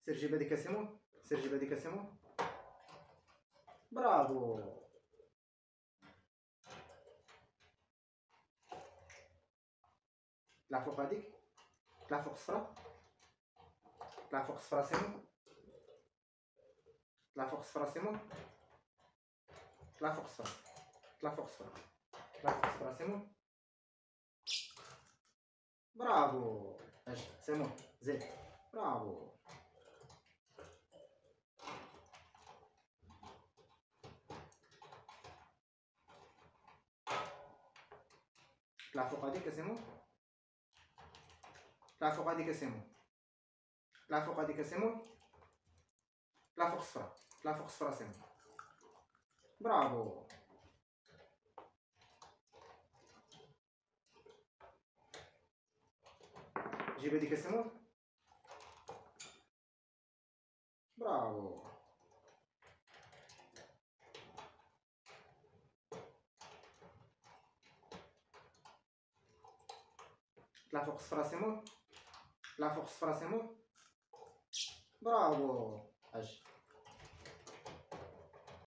سير جيب هاديك اسيمون، سير جيب هاديك اسيمون. برافو. طلع فوق هاديك، طلع فوق الصفرا، طلع فوق الصفرا سيمون، طلع فوق الصفرا سيمون، طلع فوق الصفرا، طلع فوق الصفرا، طلع فوق الصفرا سيمون. برافو. اجي سيمون زيد. برافو. طلع فوق هاديك سيمون، طلع فوق هاديك سيمون، طلع فوق هاديك سيمون، طلع فوق الصفرا، طلع فوق الصفرا سيمون. برافو. جيب هاديك سيمون. برافو. طلع فوق الصفرا سيمون، طلع فوق الصفرا سيمون. برافو. اجي